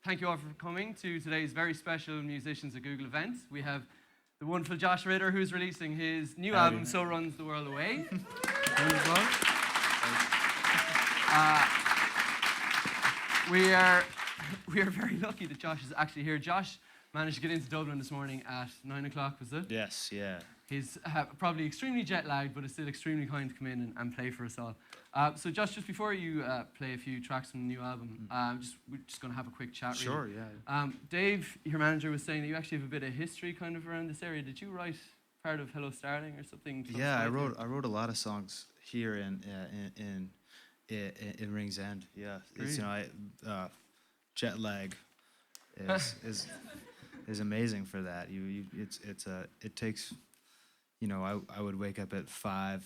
thank you all for coming to today's very special Musicians at Google event. We have the wonderful Josh Ritter, who's releasing his new album, So Runs the World Away. We are very lucky that Josh is actually here. Josh managed to get into Dublin this morning at 9 o'clock, was it? Yes, yeah. He's probably extremely jet lagged, but is still extremely kind to come in and play for us all. So Josh, just before you play a few tracks from the new album, we're just going to have a quick chat. Sure, really. yeah. Dave, your manager, was saying that you actually have a bit of history kind of around this area. Did you write part of Hello Starling or something? Yeah, I wrote a lot of songs here in Rings End. Yeah, it's, jet lag is amazing for that. It takes. I would wake up at 5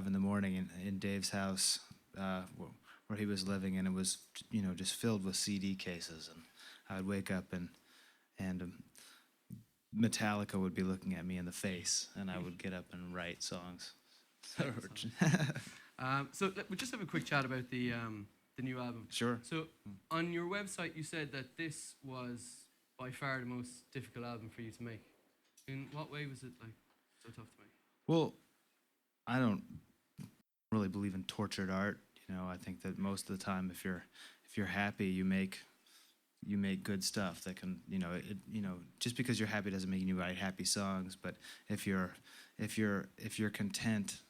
in the morning in Dave's house where he was living, and it was just filled with CD cases, and I would wake up and Metallica would be looking at me in the face, and I would get up and write songs. So we'll just have a quick chat about the new album. Sure. So on your website, you said that this was by far the most difficult album for you to make. In what way was it so tough to make? Well, I don't really believe in tortured art. I think that most of the time, if you're happy, you make good stuff that can, just because you're happy doesn't mean you write happy songs. But if you're content,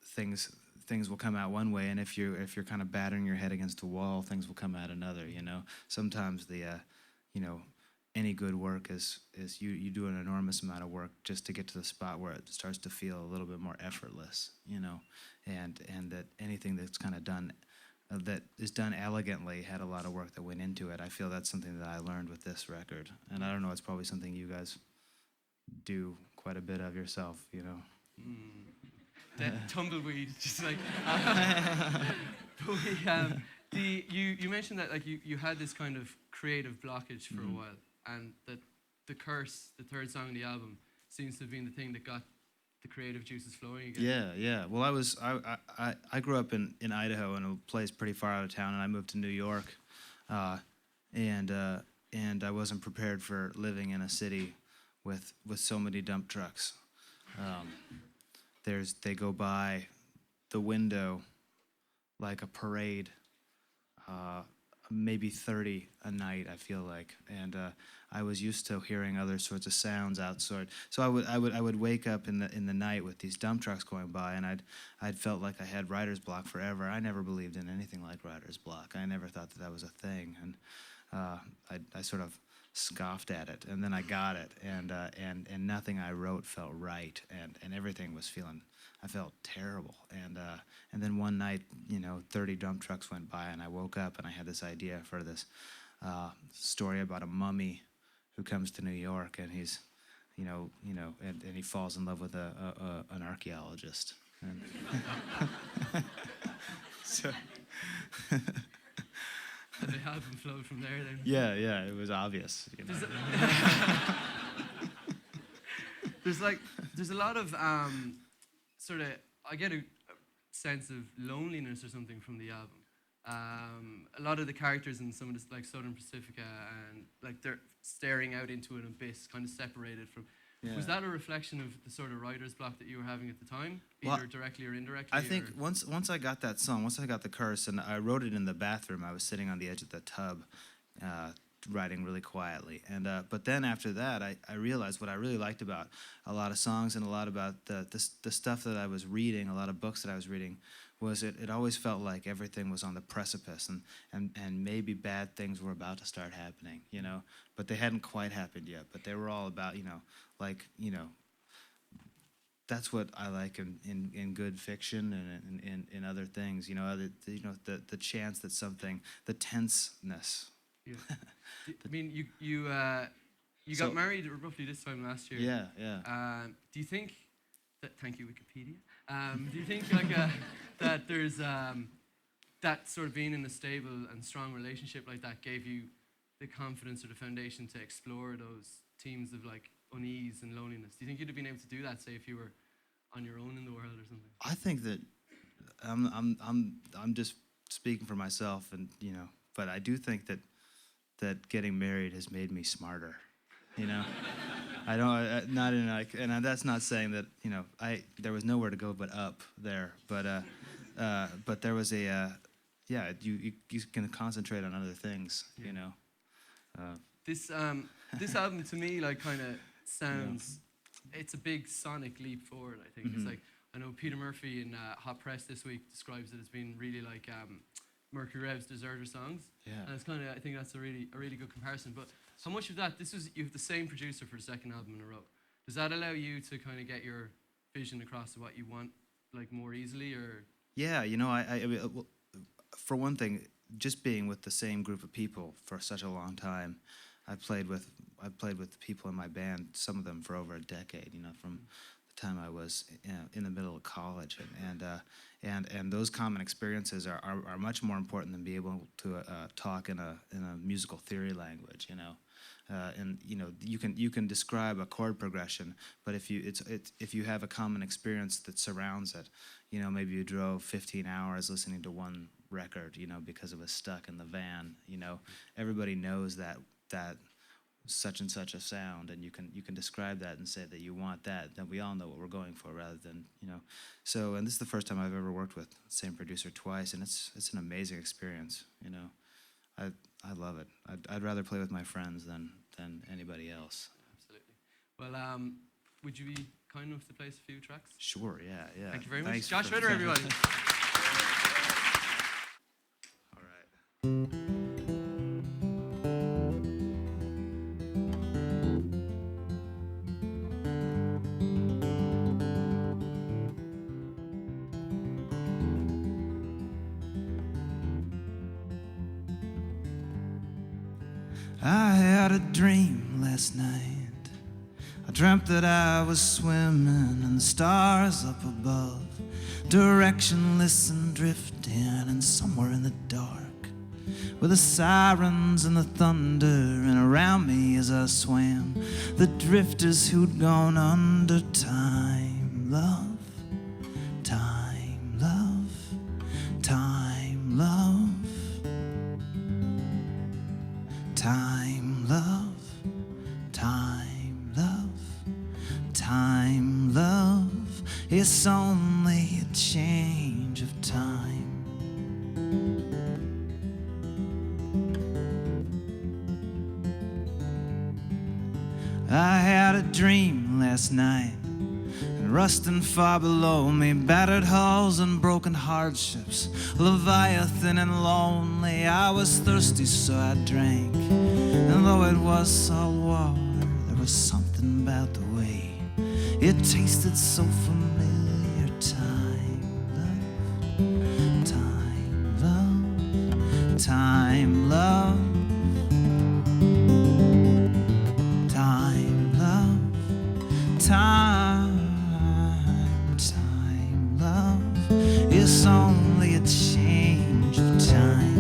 things will come out one way, and if you're kind of battering your head against a wall, things will come out another. Sometimes any good work is you do an enormous amount of work just to get to the spot where it starts to feel a little bit more effortless, and that anything that's kind of done that is done elegantly had a lot of work that went into it. I feel that's something that I learned with this record, and I don't know, it's probably something you guys do quite a bit of yourself, That tumbleweed, just like. You mentioned that you had this kind of creative blockage for a while, and that the Curse, the third song on the album, seems to have been the thing that got the creative juices flowing again. Yeah. Well, I grew up in Idaho, in a place pretty far out of town, and I moved to New York, and I wasn't prepared for living in a city with so many dump trucks. They go by the window like a parade, maybe 30 a night, I feel like, and I was used to hearing other sorts of sounds outside. So I would wake up in the night with these dump trucks going by, and I'd felt like I had writer's block forever. I never believed in anything like writer's block. I never thought that was a thing, and I sort of scoffed at it, and then I got it, and nothing I wrote felt right, and everything was feeling. I felt terrible, and then one night, 30 dump trucks went by, and I woke up, and I had this idea for this story about a mummy who comes to New York, and he's, and he falls in love with an archaeologist, and so. And the album flowed from there then. Yeah, it was obvious. There's a lot of sort of, I get a sense of loneliness or something from the album. A lot of the characters in some of this, like Southern Pacifica, and they're staring out into an abyss, kind of separated from. Yeah. Was that a reflection of the sort of writer's block that you were having at the time, either directly or indirectly? I think once I got that song, once I got the Curse, and I wrote it in the bathroom, I was sitting on the edge of the tub, writing really quietly. And but then after that, I realized what I really liked about a lot of songs and a lot about the stuff that I was reading, a lot of books that I was reading, was it always felt like everything was on the precipice, and maybe bad things were about to start happening, but they hadn't quite happened yet. But they were all about, that's what I like in good fiction and in other things, the chance that something, the tenseness. Yeah. I mean, you got married roughly this time last year. Yeah. Do you think that? Thank you, Wikipedia. Do you think that there's that sort of being in a stable and strong relationship like that gave you the confidence or the foundation to explore those themes of unease and loneliness? Do you think you'd have been able to do that, say, if you were on your own in the world or something? I think that I'm just speaking for myself, and but I do think that getting married has made me smarter. You know, I don't not in like, and that's not saying that there was nowhere to go but up there, but there was you can concentrate on other things. You know, this album to me like kind of sounds. It's a big sonic leap forward. I think it's like, I know Peter Murphy in Hot Press this week describes it as being really like Mercury Rev's Deserter songs. Yeah. And it's kind of, I think that's a really good comparison. But how much of that, you have the same producer for the second album in a row. Does that allow you to kind of get your vision across to what you want like more easily, or? Yeah, well, for one thing, just being with the same group of people for such a long time, I've played with the people in my band, some of them for over a decade, from the time I was in the middle of college, and those common experiences are much more important than being able to talk in a musical theory language, and you can describe a chord progression, but if you have a common experience that surrounds it, maybe you drove 15 hours listening to one record, because it was stuck in the van, everybody knows that such and such a sound, and you can describe that and say that you want that, then we all know what we're going for, rather than so. And this is the first time I've ever worked with the same producer twice, and it's an amazing experience. I love it. I'd rather play with my friends than anybody else. Absolutely. Well, would you be kind enough to play us a few tracks? Sure. Yeah. Thank you very much. Thanks Josh Ritter, everybody. All right. I had a dream last night. I dreamt that I was swimming in the stars up above, directionless and drifting, and somewhere in the dark were the sirens and the thunder, and around me as I swam, the drifters who'd gone under. Time, love, time, love, time, love. Time, love, time, love, time, love. It's only a change of time. I had a dream last night, and rusting far below me, battered hulls and broken hardships, Leviathan and lonely. I was thirsty, so I drank, and though it was salt water, there was something about the way it tasted so familiar. Time, love, time, love, time, love, time, love, time. Time, love, it's only a change of time.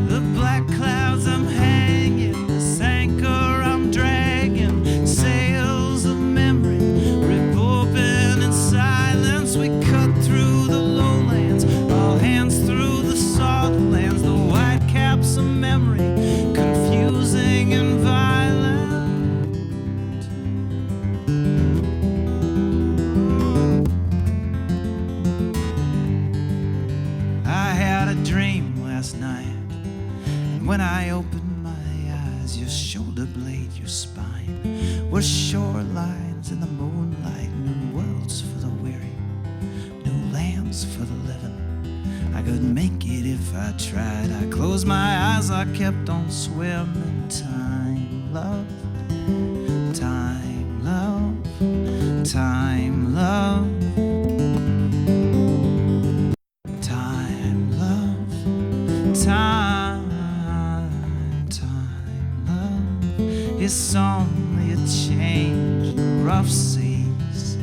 The black clouds I'm hanging, this anchor I'm dragging, sails of memory rip open in silence. We cut through the lowlands, all hands through the salt lands, the white caps of memory, confusing and violent. I had a dream last night, and when I opened my eyes, your shoulder blade, your spine, were shorelines in the moonlight, new worlds for the weary, new lands for the living. I could make it if I tried. I closed my eyes, I kept on swimming. Time, love, time, love, time, love. Time, love, time, time, love. It's only a change, the rough seas,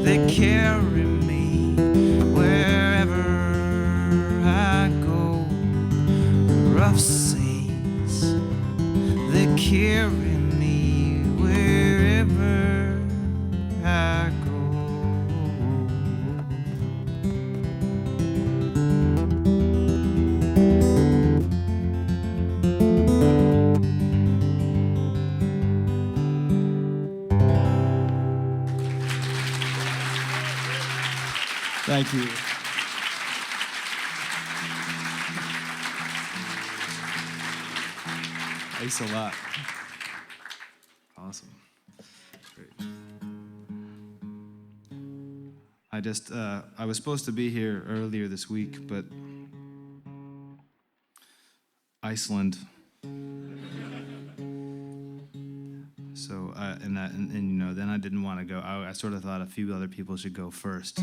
they carry me wherever I go. soft saints that carry me wherever I go. Thank you. Thanks a lot. Awesome. Great. I was supposed to be here earlier this week, but Iceland. So, and you know, then I didn't want to go. I sort of thought a few other people should go first.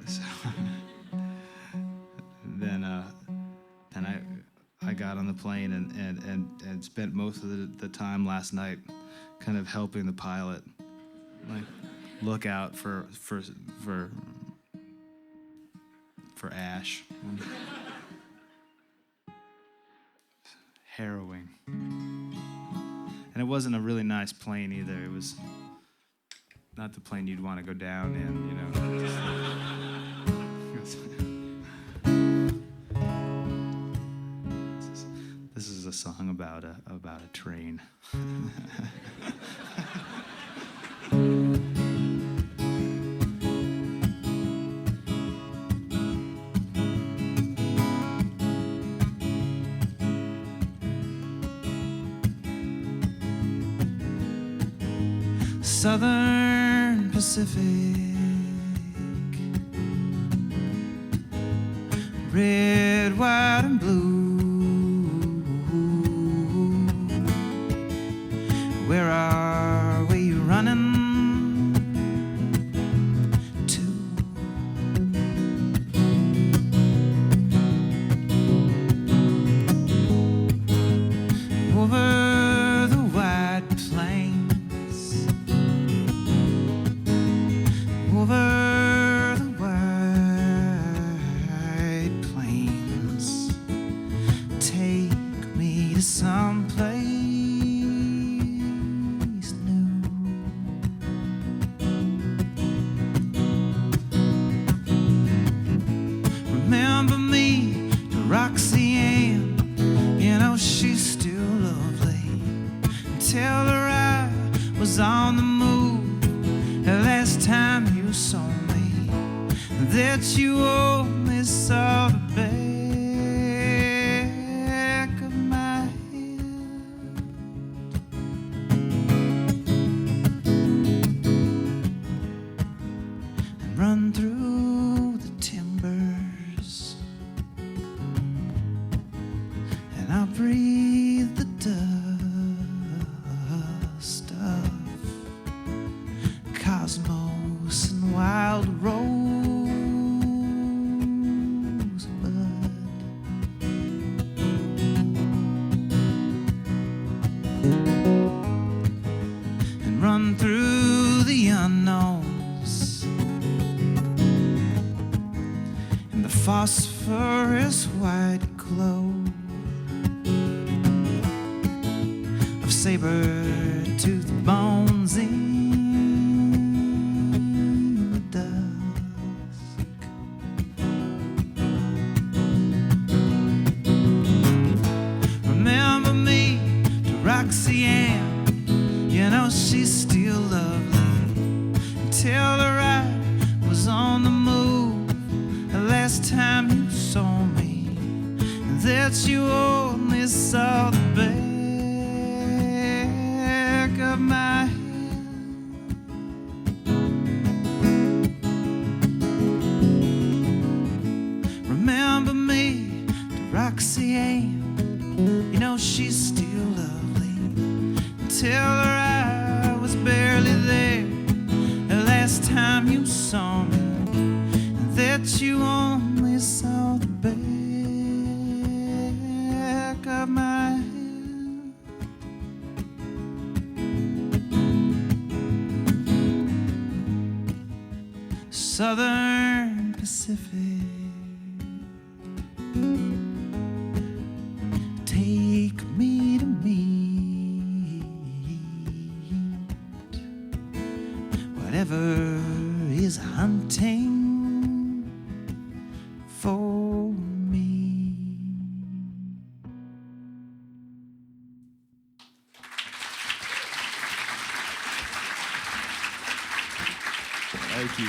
So, then I got on the plane and spent most of the time last night kind of helping the pilot, like look out for ash. Harrowing. And it wasn't a really nice plane either. It was not the plane you'd want to go down in, you know. This is a song about a train. Southern Pacific, red, white, and blue. Where are we running to? Over the white plains, over the white plains, take me to some place new. Remember me to Roxanne, you know she's still lovely. Tell her I was on the move the last time you saw me, that you only saw the back of my head. And run through the timbers, and I'll breathe the dust of cosmos and wild rosebud. And run through the unknowns in the phosphorus white glow of saber-toothed bones in the dusk. Remember me to Roxanne, you know she's still lovely. Tell her I was on the move the last time you saw me, that you only saw the back of my head. Remember me to Roxanne, you know she's still lovely. Tell her I was barely there the last time you saw me, that you only saw the back of my head. Southern Pacific, Thank you.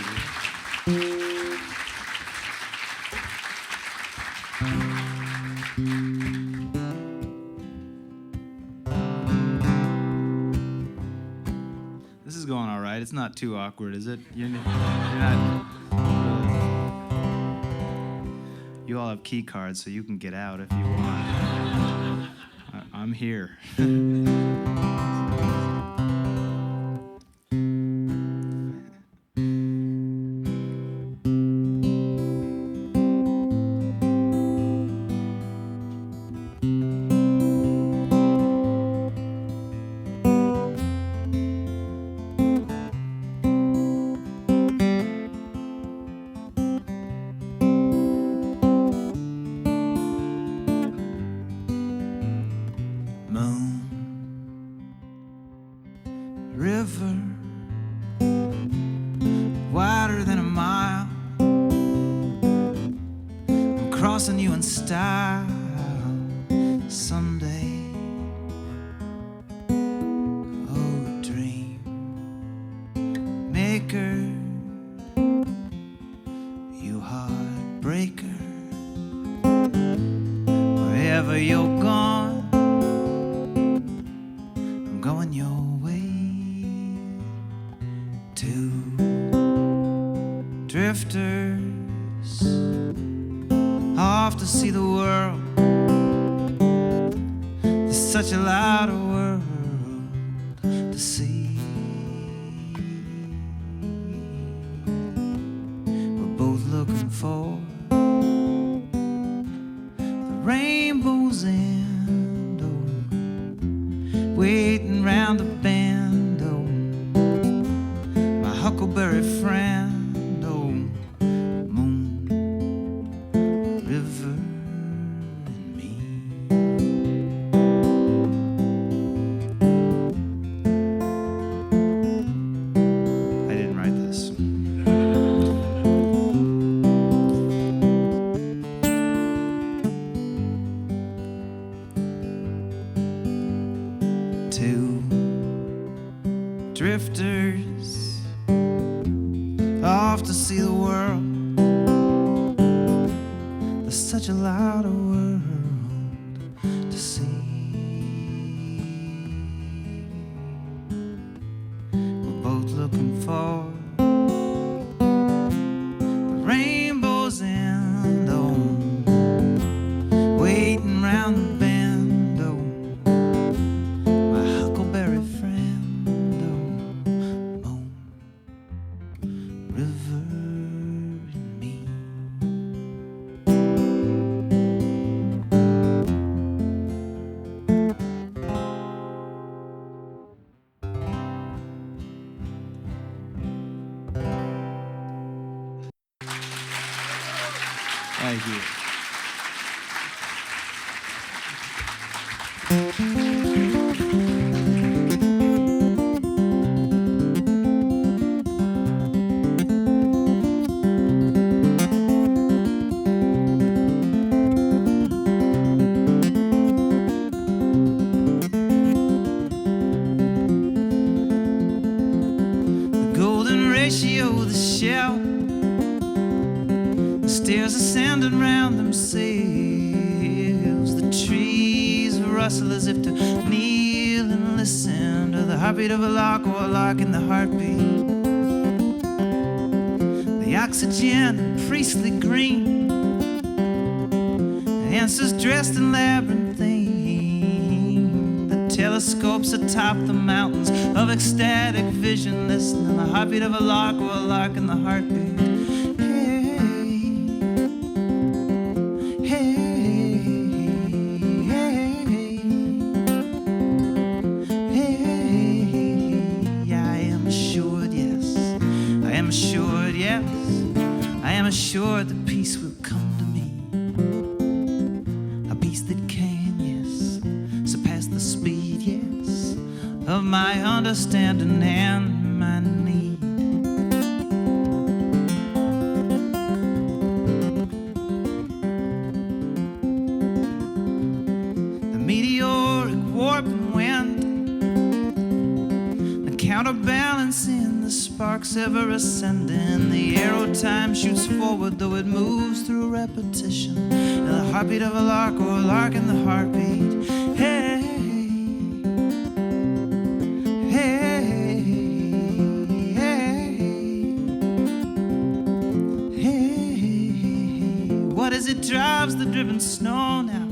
This is going all right. It's not too awkward, is it? You're not. You all have key cards, so you can get out if you want. I'm here. River, wider than a mile. I'm crossing you in style someday. Oh, dream maker, you heartbreaker. Wherever you're gone, I'm going your way. Two drifters off to see the world. There's such a lot of world to see. We're both looking for the rainbow's end, oh, waiting round the bend, oh, huckleberry friend, oh, moon, river, and me. I didn't write this. Two drifters off to see the world. There's such a lot of world to see. We're both looking for the rainbow's end, oh, waiting round the bend, oh, my huckleberry friend, oh, moon, river, and me. Thank you. The golden ratio, the shell, the stairs ascending round themselves. The trees rustle as if to kneel and listen to the heartbeat of a lark or a lark in the heartbeat. The oxygen and priestly green, answers dressed in labyrinthine. The telescopes atop the mountains of ecstatic vision, listening to the heartbeat of a lark or a lark in the heartbeat. Assured that peace will come to me, a peace that can, yes, surpass the speed, yes, of my understanding and my need. The meteoric warp and wind, the counterbalancing the sparks ever ascending. The arrow time shoots forward, though it moves through repetition. And the heartbeat of a lark, or a lark in the heartbeat. Hey, hey, hey, hey. What as it drives the driven snow now?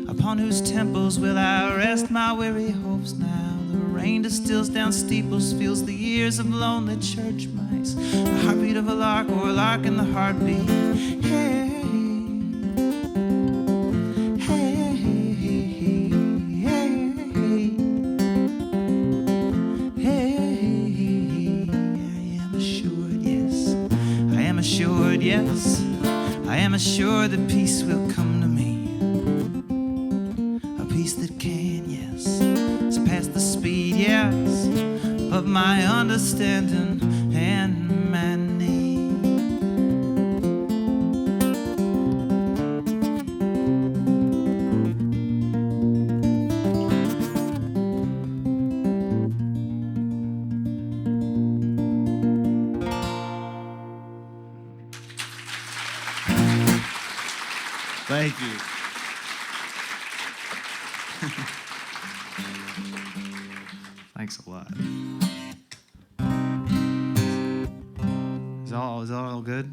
Upon whose temples will I rest my weary hopes now? The rain distills down steeples, fills the ears of lonely church mice. The heartbeat of a lark, or a lark in the heartbeat. Hey, hey, hey, hey. I am assured, yes. I am assured, yes. I am assured that peace will come to me. Peace that can, yes, surpass the speed, yes, of my understanding and my need. Thank you. Thanks a lot. Is all good?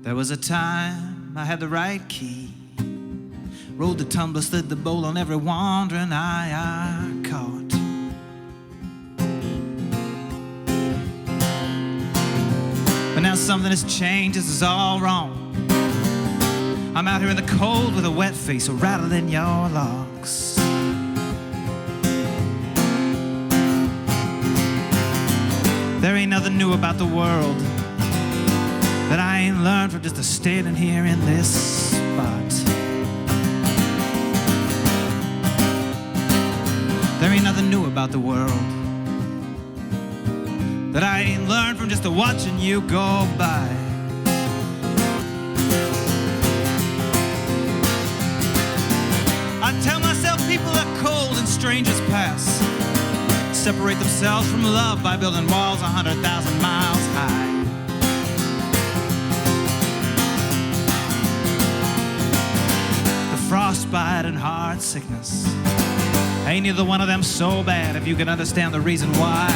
There was a time I had the right key. Rolled the tumbler, slid the bowl on every wandering eye I caught. But now something has changed, this is all wrong. I'm out here in the cold with a wet face, so rattling your locks. There ain't nothing new about the world that I ain't learned from just a standing here in this spot. There ain't nothing new about the world that I ain't learned from just a watching you go by. I tell myself people are cold and strangers pass, separate themselves from love by building walls 100,000 miles high. Frostbite and heart sickness, ain't either one of them so bad if you can understand the reason why.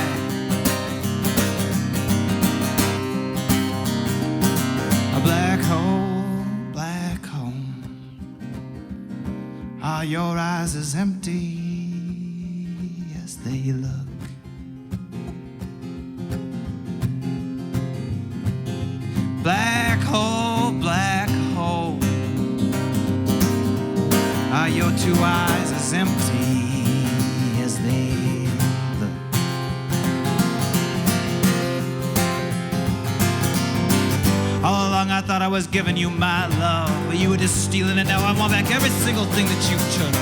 A black hole, are your eyes as empty as they look? Black hole, are your two eyes as empty as they look? All along I thought I was giving you my love, but you were just stealing it. Now I want back every single thing that you took.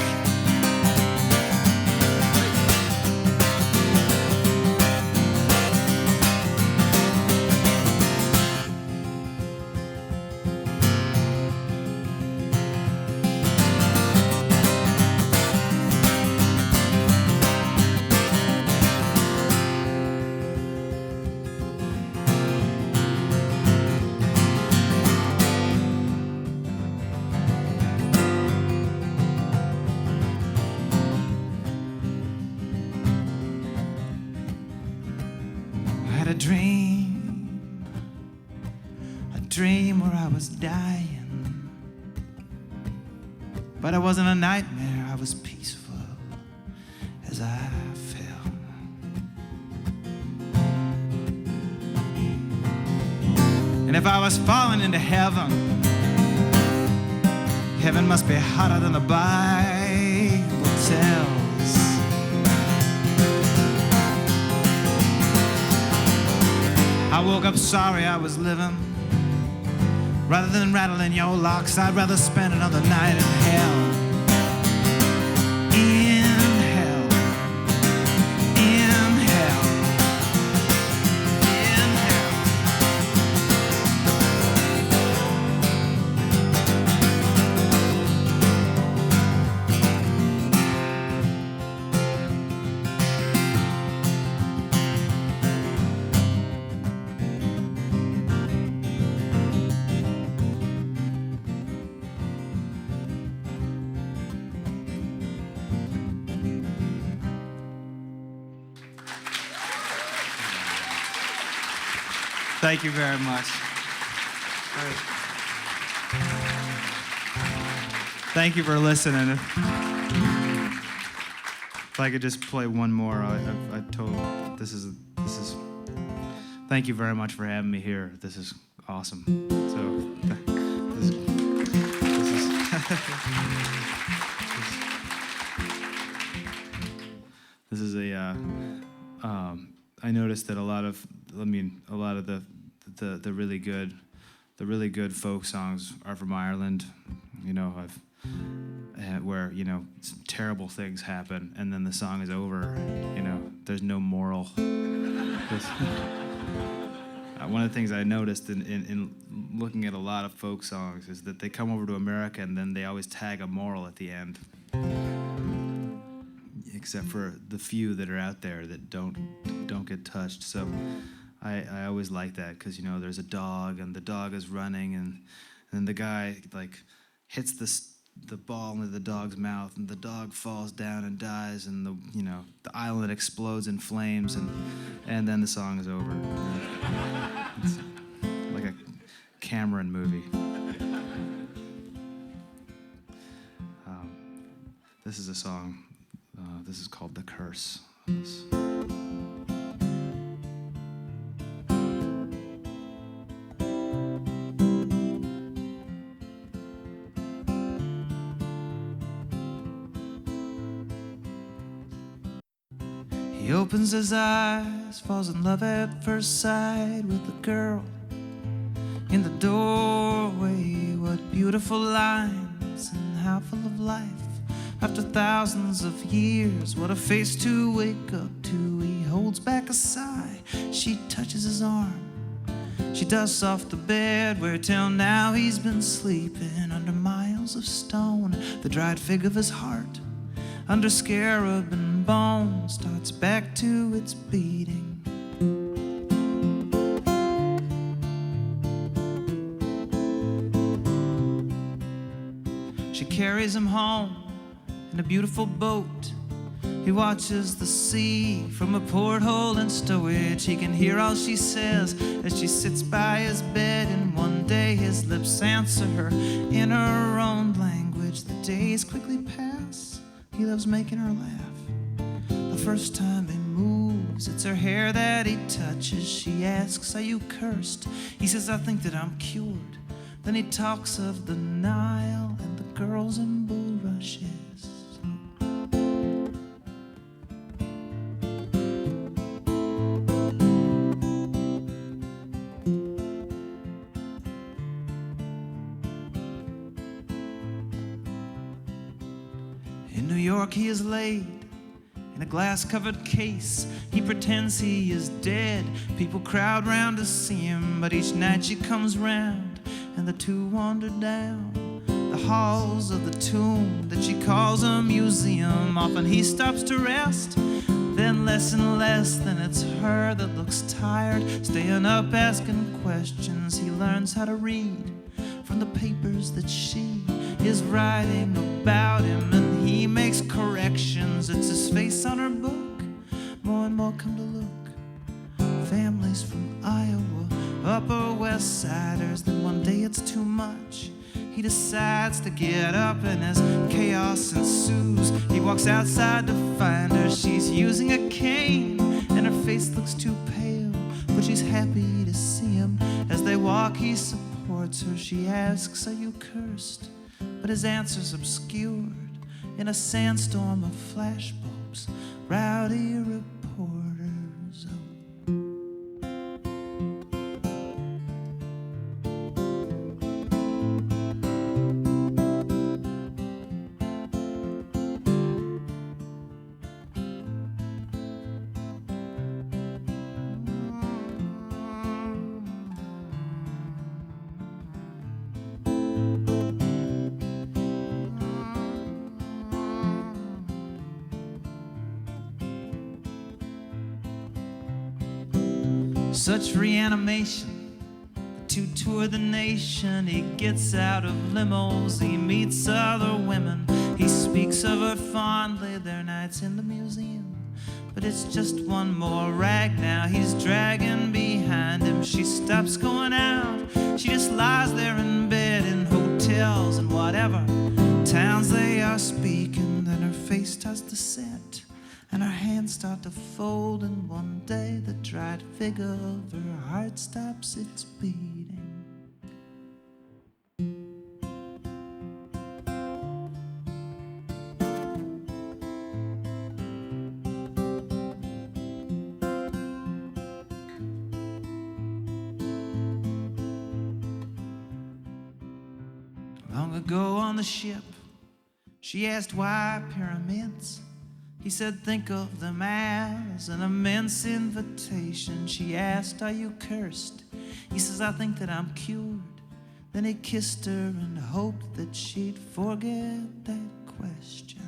A dream where I was dying, but it wasn't a nightmare, I was peaceful as I fell. And if I was falling into heaven, heaven must be hotter than the Bible tells. I woke up sorry I was living. Rather than rattling your locks, I'd rather spend another night in hell. Thank you very much. All right. Thank you for listening. If I could just play one more, I told this is. Thank you very much for having me here. This is awesome. So, this is a. I noticed that a lot of the really good folk songs are from Ireland. You know, where, you know, terrible things happen and then the song is over. You know, there's no moral. One of the things I noticed in looking at a lot of folk songs is that they come over to America and then they always tag a moral at the end. Except for the few that are out there that don't get touched. So I always like that because, you know, there's a dog and the dog is running and then the guy like hits the ball into the dog's mouth and the dog falls down and dies and the island explodes in flames and then the song is over. It's like a Cameron movie. This is a song. This is called The Curse. He opens his eyes, falls in love at first sight with the girl in the doorway. What beautiful lines and how full of life. After thousands of years, what a face to wake up to. He holds back a sigh, she touches his arm. She dusts off the bed where till now he's been sleeping. Under miles of stone, the dried fig of his heart, under scarab and bone, starts back to its beating. She carries him home in a beautiful boat. He watches the sea from a porthole in Stowage. He can hear all she says as she sits by his bed, and one day his lips answer her in her own language. The days quickly pass. He loves making her laugh. The first time he moves, it's her hair that he touches. She asks, "Are you cursed?" He says, "I think that I'm cured." Then he talks of the Nile and the girls in bulrushes. In New York he is laid in a glass-covered case. He pretends he is dead. People crowd round to see him, but each night she comes round and the two wander down the halls of the tomb that she calls a museum. Often he stops to rest, then less and less. Then it's her that looks tired, staying up asking questions. He learns how to read from the papers that she is writing about him, and he makes corrections. It's his face on her book. More and more come to look. Families from Iowa, Upper West Siders. Then one day it's too much. He decides to get up, and as chaos ensues, he walks outside to find her. She's using a cane, and her face looks too pale, but she's happy to see him. As they walk, he supports her. She asks, "Are you cursed?" But his answer's obscured in a sandstorm of flashbulbs, rowdy reporters. Such reanimation, the two tour the nation. He gets out of limos, he meets other women. He speaks of her fondly, their nights in the museum. but it's just one more rag now he's dragging behind him. She stops going out, she just lies there in bed in hotels and whatever towns they are speaking. Then her face starts to set and her hands start to fold, and one day the dried figure of her heart stops its beating. Long ago on the ship, she asked why pyramids. He said, think of them as an immense invitation. She asked, are you cursed? He says, I think that I'm cured. Then he kissed her and hoped that she'd forget that question.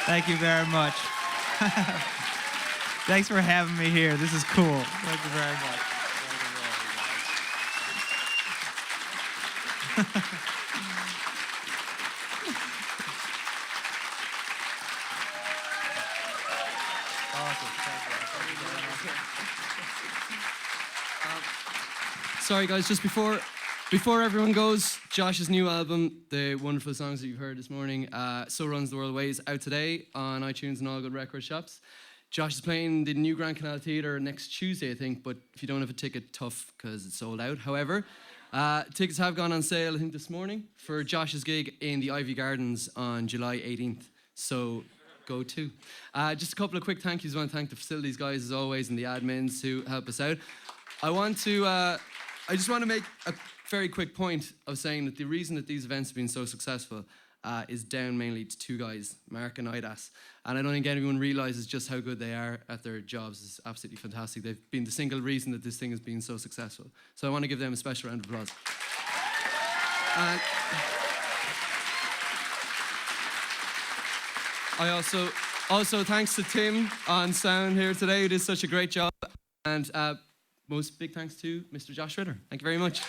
Thank you very much. Thanks for having me here. This is cool. Thank you very much. Sorry, guys, just before everyone goes, Josh's new album, the wonderful songs that you've heard this morning, So Runs the World Away, is out today on iTunes and all good record shops. Josh is playing the new Grand Canal Theatre next Tuesday, I think, but if you don't have a ticket, tough, because it's sold out. However, tickets have gone on sale, I think, this morning for Josh's gig in the Ivy Gardens on July 18th. So go to. Just a couple of quick thank yous. I want to thank the facilities guys, as always, and the admins who help us out. I just want to make a very quick point of saying that the reason that these events have been so successful is down mainly to two guys, Mark and Idas. And I don't think anyone realizes just how good they are at their jobs. It's absolutely fantastic. They've been the single reason that this thing has been so successful. So I want to give them a special round of applause. I also thanks to Tim on sound here today, who did such a great job. And most big thanks to Mr. Josh Ritter. Thank you very much.